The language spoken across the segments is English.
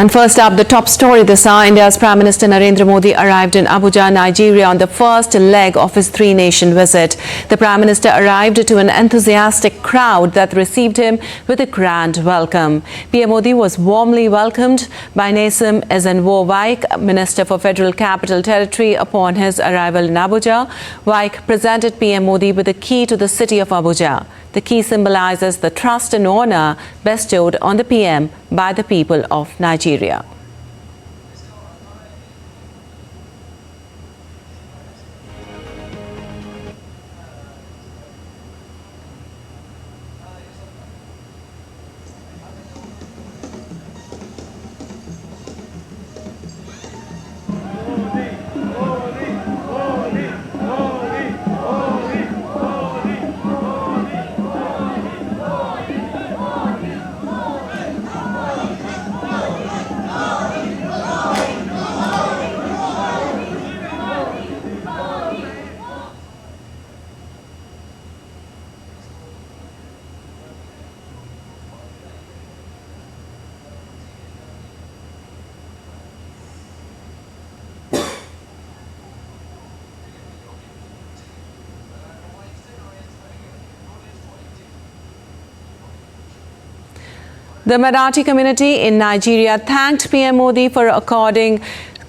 And first up, the top story this hour, India's Prime Minister Narendra Modi arrived in Abuja, Nigeria on the first leg of his three-nation visit. The Prime Minister arrived to an enthusiastic crowd that received him with a grand welcome. PM Modi was warmly welcomed by Nasim Ezenwo-Wike, Minister for Federal Capital Territory, upon his arrival in Abuja. Wike presented PM Modi with the key to the city of Abuja. The key symbolizes the trust and honor bestowed on the PM by the people of Nigeria. The Marathi community in Nigeria thanked PM Modi for according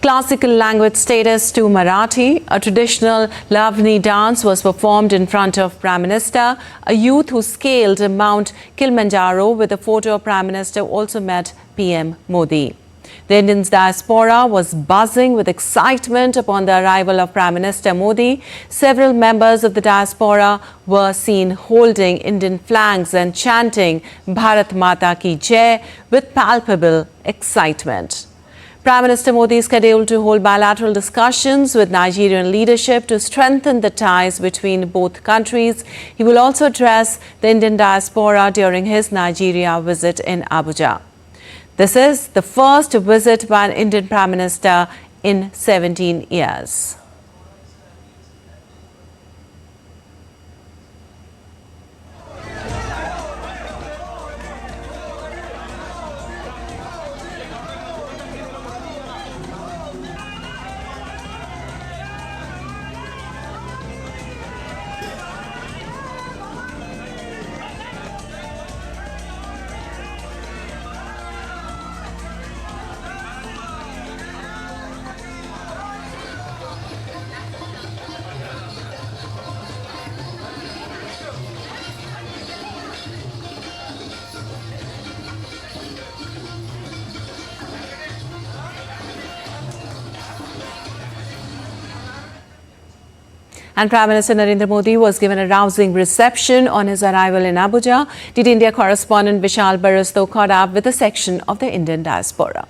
classical language status to Marathi. A traditional Lavani dance was performed in front of Prime Minister. A youth who scaled Mount Kilimanjaro with a photo of Prime Minister also met PM Modi. The Indian diaspora was buzzing with excitement upon the arrival of Prime Minister Modi. Several members of the diaspora were seen holding Indian flags and chanting Bharat Mata Ki Jai with palpable excitement. Prime Minister Modi is scheduled to hold bilateral discussions with Nigerian leadership to strengthen the ties between both countries. He will also address the Indian diaspora during his Nigeria visit in Abuja. This is the first visit by an Indian Prime Minister in 17 years. And Prime Minister Narendra Modi was given a rousing reception on his arrival in Abuja. DD India correspondent Vishal Barastow caught up with a section of the Indian diaspora.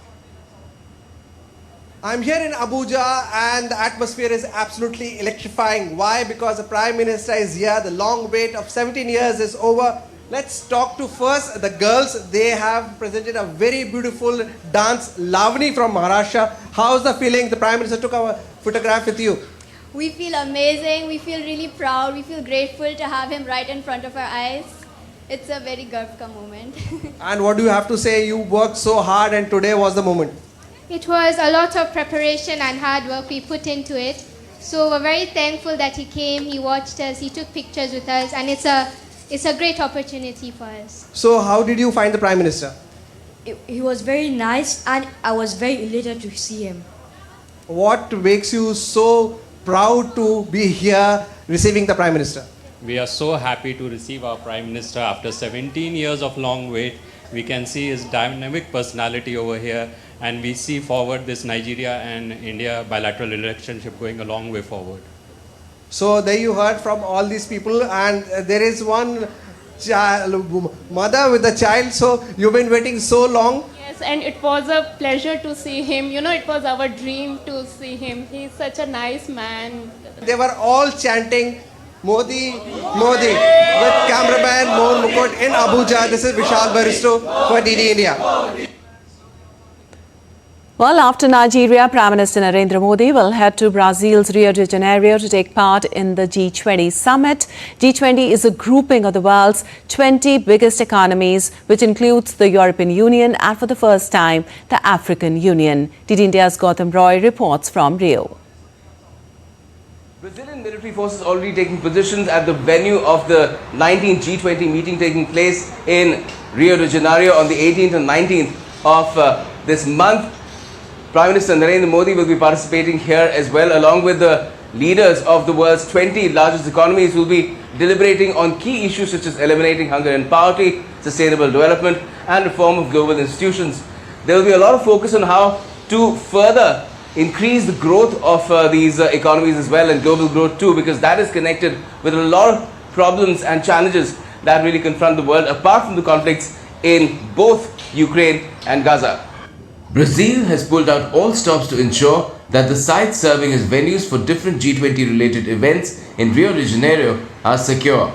I'm here in Abuja and the atmosphere is absolutely electrifying. Why? Because the Prime Minister is here. The long wait of 17 years is over. Let's talk to first the girls. They have presented a very beautiful dance, Lavani from Maharashtra. How's the feeling? The Prime Minister took a photograph with you. We feel amazing, we feel really proud, we feel grateful to have him right in front of our eyes. It's a very garv ka moment. And what do you have to say? You worked so hard and today was the moment. It was a lot of preparation and hard work we put into it. So we're very thankful that he came, he watched us, he took pictures with us, and it's a great opportunity for us. So how did you find the Prime Minister? He was very nice and I was very elated to see him. What makes you so proud to be here receiving the Prime Minister? We are so happy to receive our Prime Minister after 17 years of long wait. We can see his dynamic personality over here and we see forward this Nigeria and India bilateral relationship going a long way forward. So there you heard from all these people and there is one mother with a child. So you've been waiting so long. Yes, and it was a pleasure to see him. You know, it was our dream to see him. He's such a nice man. They were all chanting Modi, Modi with cameraman Mohan Mukut in Abuja. This is Vishal Barastow for DD India. Well, after Nigeria, Prime Minister Narendra Modi will head to Brazil's Rio de Janeiro to take part in the G20 summit. G20 is a grouping of the world's 20 biggest economies, which includes the European Union and, for the first time, the African Union. DD India's Gautam Roy reports from Rio. Brazilian military forces already taking positions at the venue of the 19th G20 meeting taking place in Rio de Janeiro on the 18th and 19th of this month. Prime Minister Narendra Modi will be participating here as well, along with the leaders of the world's 20 largest economies who will be deliberating on key issues such as eliminating hunger and poverty, sustainable development and reform of global institutions. There will be a lot of focus on how to further increase the growth of these economies as well, and global growth too, because that is connected with a lot of problems and challenges that really confront the world apart from the conflicts in both Ukraine and Gaza. Brazil has pulled out all stops to ensure that the sites serving as venues for different G20 related events in Rio de Janeiro are secure.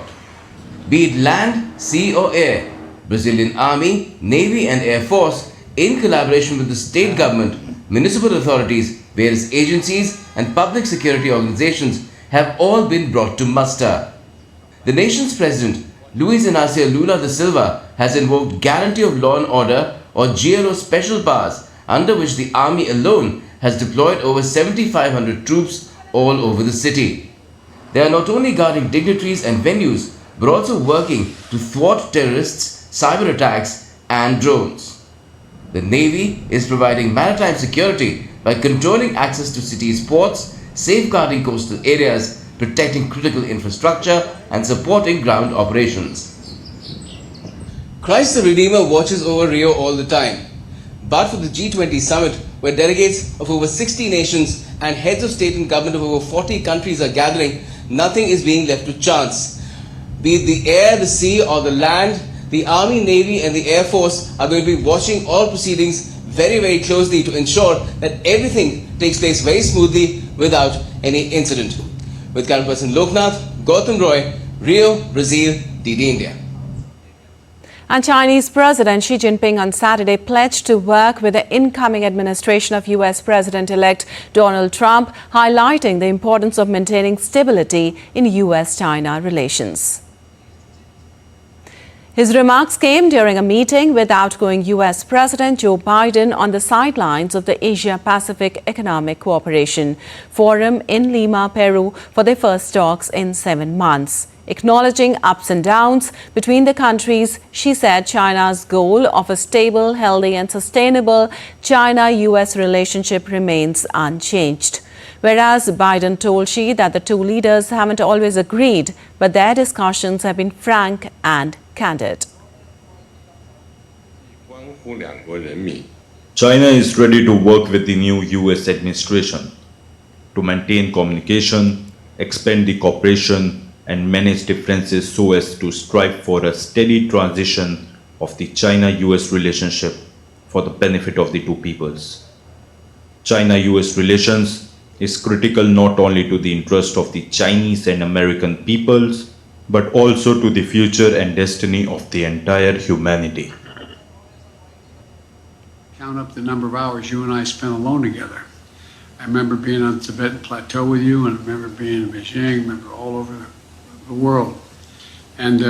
Be it land, sea or air, Brazilian Army, Navy and Air Force, in collaboration with the state government, municipal authorities, various agencies and public security organizations have all been brought to muster. The nation's president, Luiz Inácio Lula da Silva, has invoked guarantee of law and order or GLO special powers, under which the army alone has deployed over 7,500 troops all over the city. They are not only guarding dignitaries and venues, but also working to thwart terrorists, cyber attacks and drones. The Navy is providing maritime security by controlling access to cities' ports, safeguarding coastal areas, protecting critical infrastructure and supporting ground operations. Christ the Redeemer watches over Rio all the time. But for the G20 summit, where delegates of over 60 nations and heads of state and government of over 40 countries are gathering, nothing is being left to chance. Be it the air, the sea or the land, the Army, Navy and the Air Force are going to be watching all proceedings very, very closely to ensure that everything takes place very smoothly without any incident. With camera person Loknath, Gautam Roy, Rio, Brazil, DD India. And Chinese President Xi Jinping on Saturday pledged to work with the incoming administration of US President-elect Donald Trump, highlighting the importance of maintaining stability in US-China relations. His remarks came during a meeting with outgoing US President Joe Biden on the sidelines of the Asia-Pacific Economic Cooperation Forum in Lima, Peru, for their first talks in 7 months. Acknowledging ups and downs between the countries, she said China's goal of a stable, healthy and sustainable China-US relationship remains unchanged. Whereas Biden told Xi that the two leaders haven't always agreed, but their discussions have been frank and candid. China is ready to work with the new US administration to maintain communication, expand the cooperation and manage differences so as to strive for a steady transition of the China-US relationship for the benefit of the two peoples. China-US relations is critical not only to the interest of the Chinese and American peoples, but also to the future and destiny of the entire humanity. Count up the number of hours you and I spent alone together. I remember being on the Tibetan Plateau with you, and I remember being in Beijing, I remember all over the world. And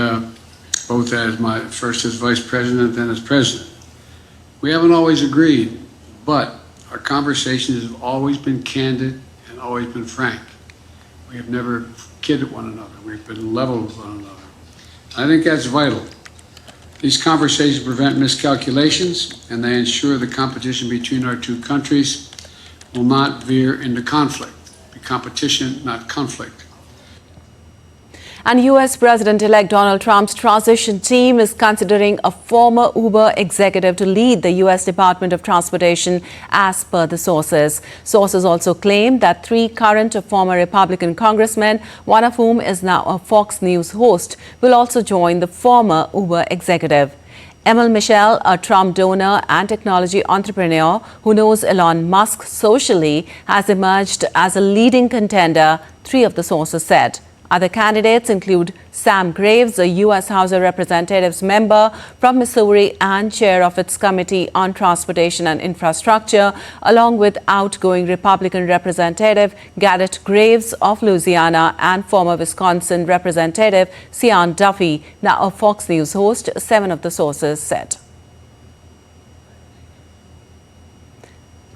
both as first as vice president, then as president. We haven't always agreed, but our conversations have always been candid and always been frank. We have never kidded one another. We've been level with one another. I think that's vital. These conversations prevent miscalculations, and they ensure the competition between our two countries will not veer into conflict. Be competition, not conflict. And US President-elect Donald Trump's transition team is considering a former Uber executive to lead the US Department of Transportation, as per the sources. Sources also claim that 3 current or former Republican congressmen, one of whom is now a Fox News host, will also join the former Uber executive. Emil Michel, a Trump donor and technology entrepreneur who knows Elon Musk socially, has emerged as a leading contender, 3 of the sources said. Other candidates include Sam Graves, a U.S. House of Representatives member from Missouri and chair of its Committee on Transportation and Infrastructure, along with outgoing Republican Representative Garrett Graves of Louisiana and former Wisconsin Representative Sean Duffy, now a Fox News host, 7 of the sources said.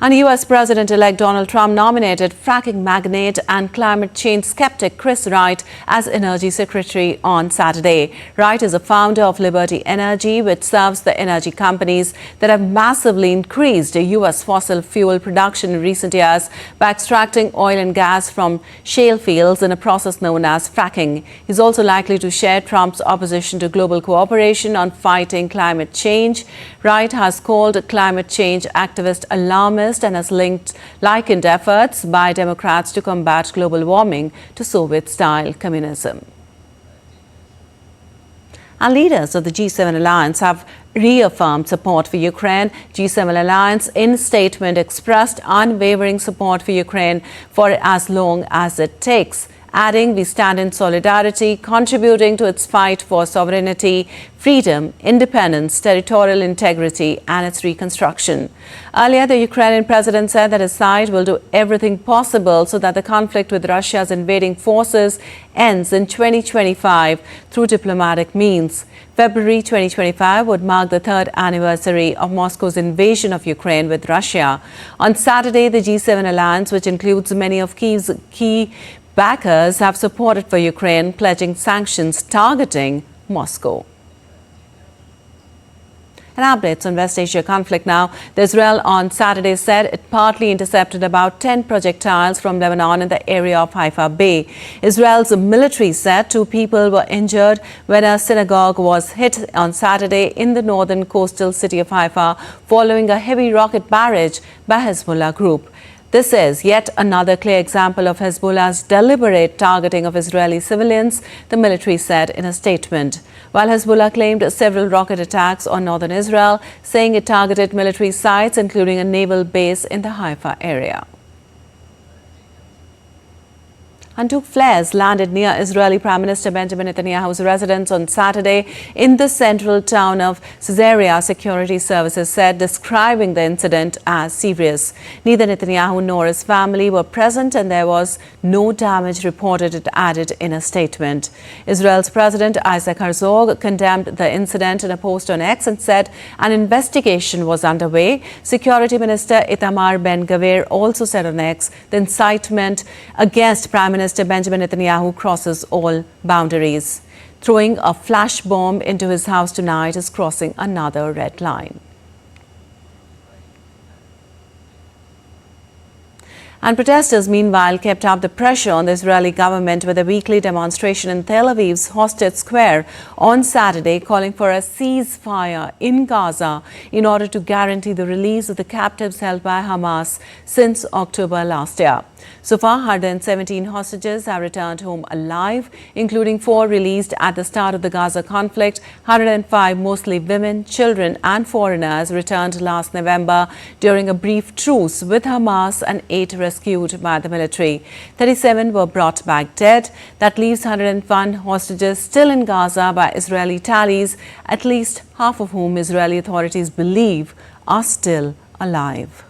And U.S. President-elect Donald Trump nominated fracking magnate and climate change skeptic Chris Wright as Energy Secretary on Saturday. Wright is a founder of Liberty Energy, which serves the energy companies that have massively increased U.S. fossil fuel production in recent years by extracting oil and gas from shale fields in a process known as fracking. He's also likely to share Trump's opposition to global cooperation on fighting climate change. Wright has called climate change activist alarmist and has likened efforts by Democrats to combat global warming to Soviet-style communism. And leaders of the G7 alliance have reaffirmed support for Ukraine. G7 alliance in statement expressed unwavering support for Ukraine for as long as it takes, adding, "We stand in solidarity, contributing to its fight for sovereignty, freedom, independence, territorial integrity and its reconstruction." Earlier, the Ukrainian president said that his side will do everything possible so that the conflict with Russia's invading forces ends in 2025 through diplomatic means. February 2025 would mark the 3rd anniversary of Moscow's invasion of Ukraine with Russia. On Saturday, the G7 alliance, which includes many of Kyiv's key backers, have supported for Ukraine, pledging sanctions targeting Moscow. And updates on West Asia conflict now. Israel on Saturday said it partly intercepted about 10 projectiles from Lebanon in the area of Haifa Bay. Israel's military said 2 people were injured when a synagogue was hit on Saturday in the northern coastal city of Haifa following a heavy rocket barrage by Hezbollah group. This is yet another clear example of Hezbollah's deliberate targeting of Israeli civilians, the military said in a statement. While Hezbollah claimed several rocket attacks on northern Israel, saying it targeted military sites, including a naval base in the Haifa area. And 2 flares landed near Israeli Prime Minister Benjamin Netanyahu's residence on Saturday in the central town of Caesarea, security services said, describing the incident as serious. Neither Netanyahu nor his family were present and there was no damage reported, it added in a statement. Israel's President Isaac Herzog condemned the incident in a post on X and said an investigation was underway. Security Minister Itamar Ben-Gvir also said on X the incitement against Prime Minister Benjamin Netanyahu crosses all boundaries. Throwing a flash bomb into his house tonight is crossing another red line. And protesters, meanwhile, kept up the pressure on the Israeli government with a weekly demonstration in Tel Aviv's Hostet Square on Saturday, calling for a ceasefire in Gaza in order to guarantee the release of the captives held by Hamas since October last year. So far, 117 hostages have returned home alive, including 4 released at the start of the Gaza conflict. 105, mostly women, children and foreigners, returned last November during a brief truce with Hamas, and 8 rescued by the military. 37 were brought back dead. That leaves 101 hostages still in Gaza by Israeli tallies, at least half of whom Israeli authorities believe are still alive.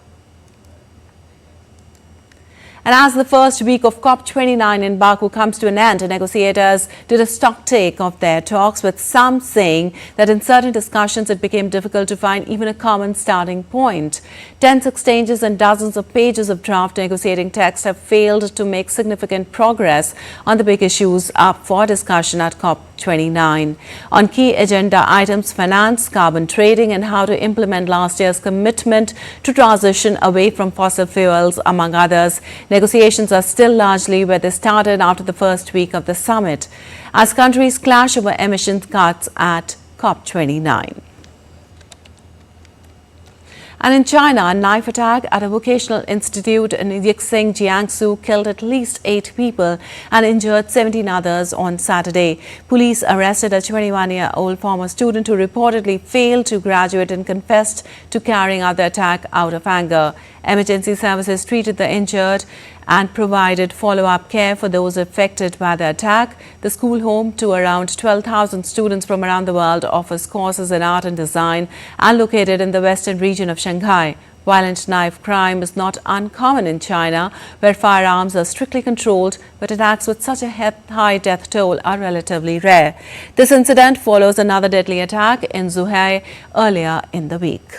And as the first week of COP29 in Baku comes to an end, negotiators did a stock take of their talks, with some saying that in certain discussions it became difficult to find even a common starting point. Tense exchanges and dozens of pages of draft negotiating text have failed to make significant progress on the big issues up for discussion at COP29. On key agenda items, finance, carbon trading and how to implement last year's commitment to transition away from fossil fuels, among others, negotiations are still largely where they started after the first week of the summit, as countries clash over emissions cuts at COP29. And in China, a knife attack at a vocational institute in Yixing, Jiangsu killed at least 8 people and injured 17 others on Saturday. Police arrested a 21-year-old former student who reportedly failed to graduate and confessed to carrying out the attack out of anger. Emergency services treated the injured and provided follow-up care for those affected by the attack. The school, home to around 12,000 students from around the world, offers courses in art and design and located in the western region of Shanghai. Violent knife crime is not uncommon in China, where firearms are strictly controlled, but attacks with such a high death toll are relatively rare. This incident follows another deadly attack in Zhuhai earlier in the week.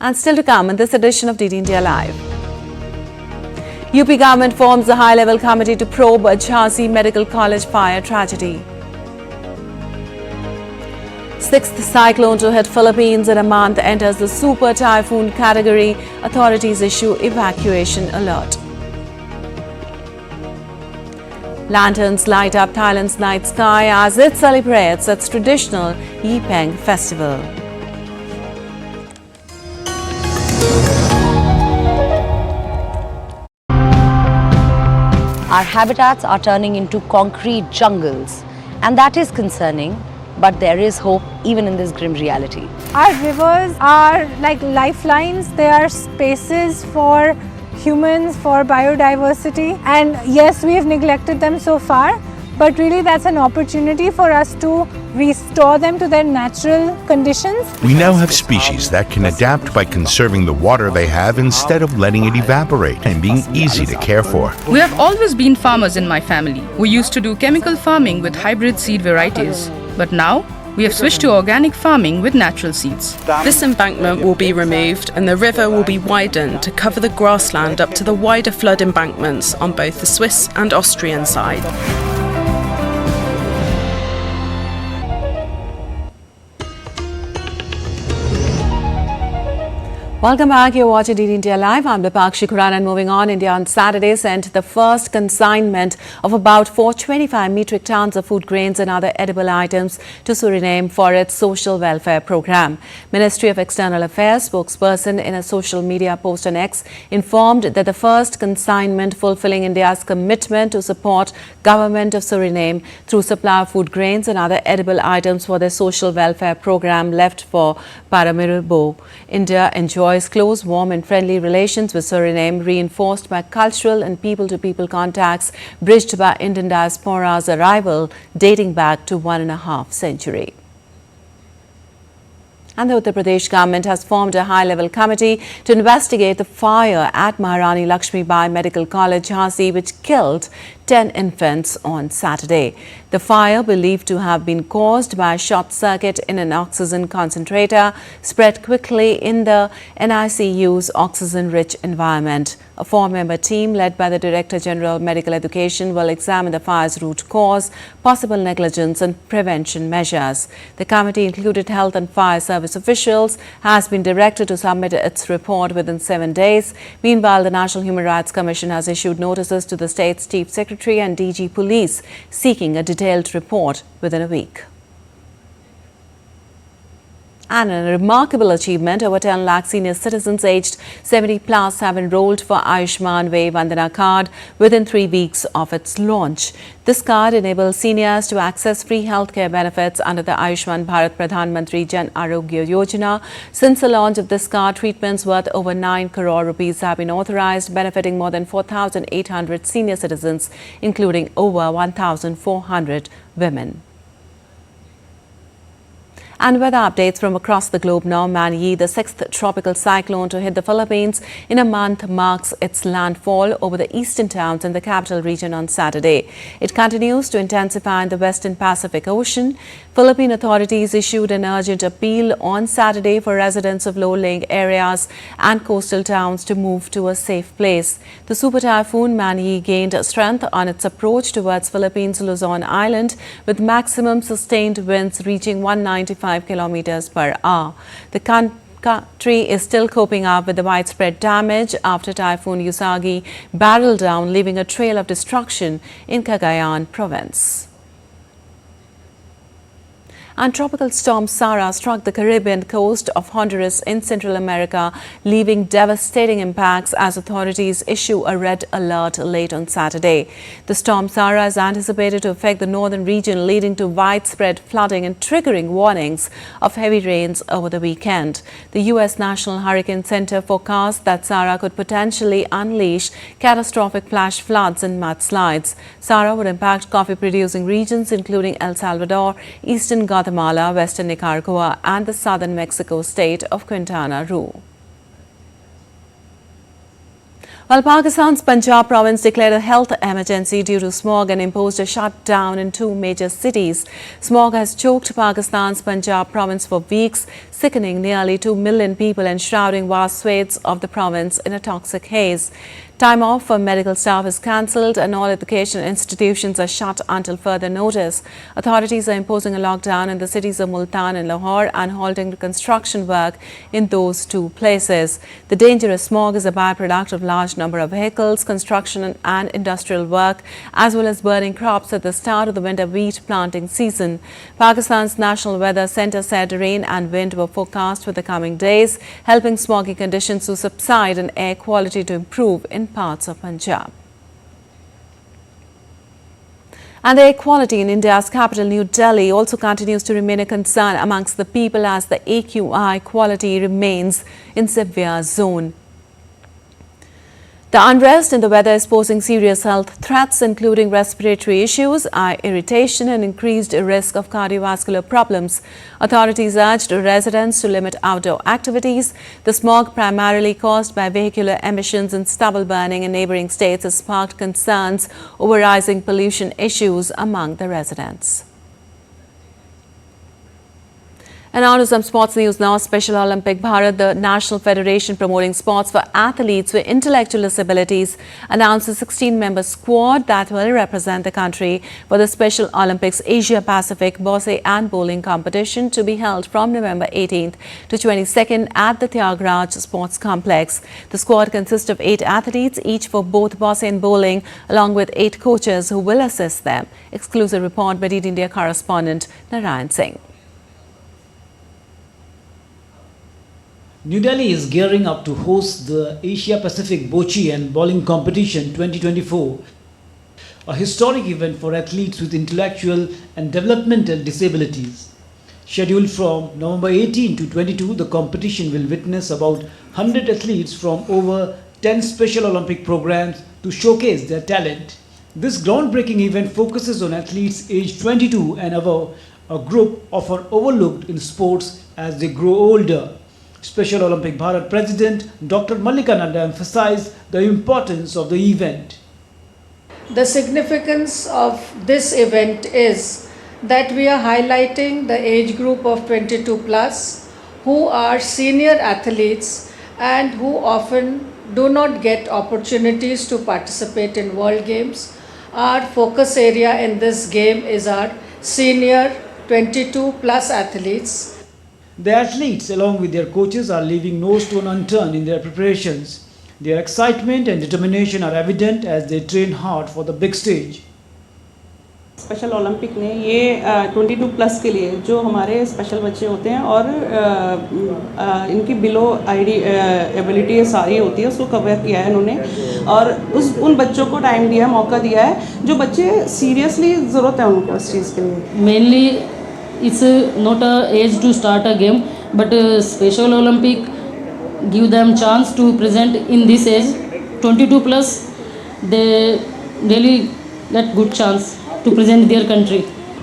And still to come in this edition of DD India Live. UP government forms a high-level committee to probe Jhansi Medical College fire tragedy. Sixth cyclone to hit Philippines in a month enters the super typhoon category. Authorities issue evacuation alert. Lanterns light up Thailand's night sky as it celebrates its traditional Yipeng festival. Our habitats are turning into concrete jungles, and that is concerning. But there is hope even in this grim reality. Our rivers are like lifelines. They are spaces for humans, for biodiversity. And yes, we have neglected them so far, but really that's an opportunity for us to restore them to their natural conditions. We now have species that can adapt by conserving the water they have instead of letting it evaporate and being easy to care for. We have always been farmers in my family. We used to do chemical farming with hybrid seed varieties. But now, we have switched to organic farming with natural seeds. This embankment will be removed and the river will be widened to cover the grassland up to the wider flood embankments on both the Swiss and Austrian side. Welcome back. You're watching DD India Live. I'm Bipakshi Khurana, and moving on, India on Saturday sent the first consignment of about 425 metric tons of food grains and other edible items to Suriname for its social welfare program. Ministry of External Affairs spokesperson in a social media post on X informed that the first consignment fulfilling India's commitment to support government of Suriname through supply of food grains and other edible items for their social welfare program left for Paramaribo. India enjoys close, warm and friendly relations with Suriname, reinforced by cultural and people-to-people contacts bridged by Indian diaspora's arrival dating back to 1.5 centuries. And the Uttar Pradesh government has formed a high-level committee to investigate the fire at Maharani Lakshmi Bai Medical College, Jhansi, which killed 10 infants on Saturday. The fire, believed to have been caused by a short circuit in an oxygen concentrator, spread quickly in the NICU's oxygen-rich environment. A 4-member team led by the Director General of Medical Education will examine the fire's root cause, possible negligence and prevention measures. The committee, included health and fire service officials, has been directed to submit its report within 7 days. Meanwhile, the National Human Rights Commission has issued notices to the state's Chief Secretary and DG Police seeking a detailed report within a week. And a remarkable achievement, over 10 lakh senior citizens aged 70 plus have enrolled for Ayushman Way Vandana card within 3 weeks of its launch. This card enables seniors to access free healthcare benefits under the Ayushman Bharat Pradhan Mantri Jan Arogya Yojana. Since the launch of this card, treatments worth over 9 crore rupees have been authorized, benefiting more than 4,800 senior citizens, including over 1,400 women. And weather updates from across the globe now. Man-yi, the 6th tropical cyclone to hit the Philippines in a month, marks its landfall over the eastern towns and the capital region on Saturday. It continues to intensify in the western Pacific Ocean. Philippine authorities issued an urgent appeal on Saturday for residents of low-lying areas and coastal towns to move to a safe place. The super typhoon Man-yi gained strength on its approach towards Philippines' Luzon Island, with maximum sustained winds reaching 195 kilometers per hour. The country is still coping up with the widespread damage after Typhoon Usagi barreled down, leaving a trail of destruction in Cagayan province. And tropical storm Sara struck the Caribbean coast of Honduras in Central America, leaving devastating impacts as authorities issue a red alert late on Saturday. The storm Sara is anticipated to affect the northern region, leading to widespread flooding and triggering warnings of heavy rains over the weekend. The U.S. National Hurricane Center forecasts that Sara could potentially unleash catastrophic flash floods and mudslides. Sara would impact coffee-producing regions including El Salvador, eastern Guatemala, western Nicaragua and the southern Mexico state of Quintana Roo. While Pakistan's Punjab province declared a health emergency due to smog and imposed a shutdown in 2 major cities, smog has choked Pakistan's Punjab province for weeks, sickening nearly 2 million people and shrouding vast swathes of the province in a toxic haze. Time off for medical staff is cancelled and all education institutions are shut until further notice. Authorities are imposing a lockdown in the cities of Multan and Lahore and halting the construction work in those 2 places. The dangerous smog is a byproduct of large number of vehicles, construction and industrial work, as well as burning crops at the start of the winter wheat planting season. Pakistan's National Weather Centre said rain and wind were forecast for the coming days, helping smoggy conditions to subside and air quality to improve in parts of Punjab. And the air quality in India's capital, New Delhi, also continues to remain a concern amongst the people as the AQI quality remains in severe zone. The unrest in the weather is posing serious health threats, including respiratory issues, eye irritation and increased risk of cardiovascular problems. Authorities urged residents to limit outdoor activities. The smog, primarily caused by vehicular emissions and stubble burning in neighbouring states, has sparked concerns over rising pollution issues among the residents. And now to some sports news now. Special Olympic Bharat, the national federation promoting sports for athletes with intellectual disabilities, announced a 16-member squad that will represent the country for the Special Olympics Asia Pacific Bosse and Bowling competition to be held from November 18th to 22nd at the Tyagaraja Sports Complex. The squad consists of 8 athletes, each for both Bosse and Bowling, along with 8 coaches who will assist them. Exclusive report by DD India correspondent Narayan Singh. New Delhi is gearing up to host the Asia Pacific Bocce and Bowling Competition 2024, a historic event for athletes with intellectual and developmental disabilities. Scheduled from November 18 to 22, the competition will witness about 100 athletes from over 10 Special Olympic programs to showcase their talent. This groundbreaking event focuses on athletes aged 22 and above, a group often overlooked in sports as they grow older. Special Olympic Bharat President Dr. Mallikananda emphasized the importance of the event. The significance of this event is that we are highlighting the age group of 22 plus who are senior athletes and who often do not get opportunities to participate in World Games. Our focus area in this game is our senior 22 plus athletes. The athletes, along with their coaches, are leaving no stone unturned in their preparations. Their excitement and determination are evident as they train hard for the big stage. Special Olympic ने ये 22 plus के लिए जो हमारे special बच्चे होते हैं और इनकी बिलो आईडी एबिलिटी सारी होती है उसको कवर किया है इन्होंने और उन बच्चों को टाइम दिया है, मौका दिया है जो बच्चे सीरियसली ज़रूरत है उनको इस चीज़ के लिए. Mainly it's not a age to start a game, but Special Olympic give them chance to present in this age 22 plus. They really get good chance to present their country.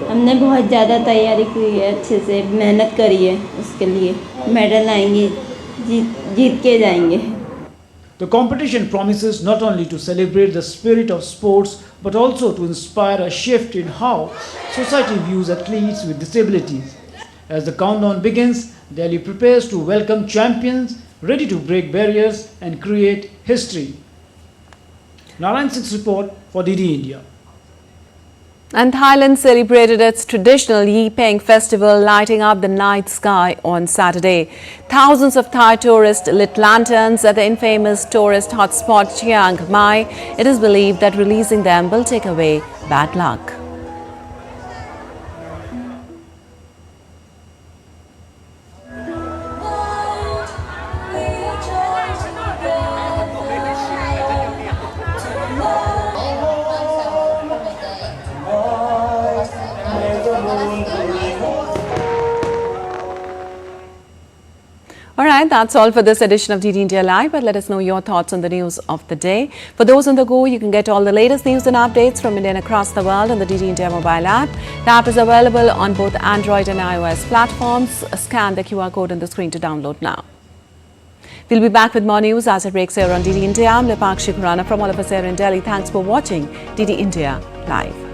हमने बहुत ज़्यादा तैयारी की है, अच्छे से मेहनत करी है, उसके लिए मेडल आएंगे, जीत के जाएंगे. The competition promises not only to celebrate the spirit of sports but also to inspire a shift in how society views athletes with disabilities. As the countdown begins, Delhi prepares to welcome champions ready to break barriers and create history. Narayan Singh's report for DD India. And Thailand celebrated its traditional Yi Peng festival, lighting up the night sky on Saturday. Thousands of Thai tourists lit lanterns at the infamous tourist hotspot Chiang Mai. It is believed that releasing them will take away bad luck. right, that's all for this edition of DD India Live, but let us know your thoughts on the news of the day. For those on the go, you can get all the latest news and updates from India and across the world on the DD India mobile app. The app is available on both Android and iOS platforms. Scan the QR code on the screen to download now. We'll be back with more news as it breaks here on DD India. I'm Lipakshi Khurana from all of us here in Delhi. Thanks for watching DD India Live.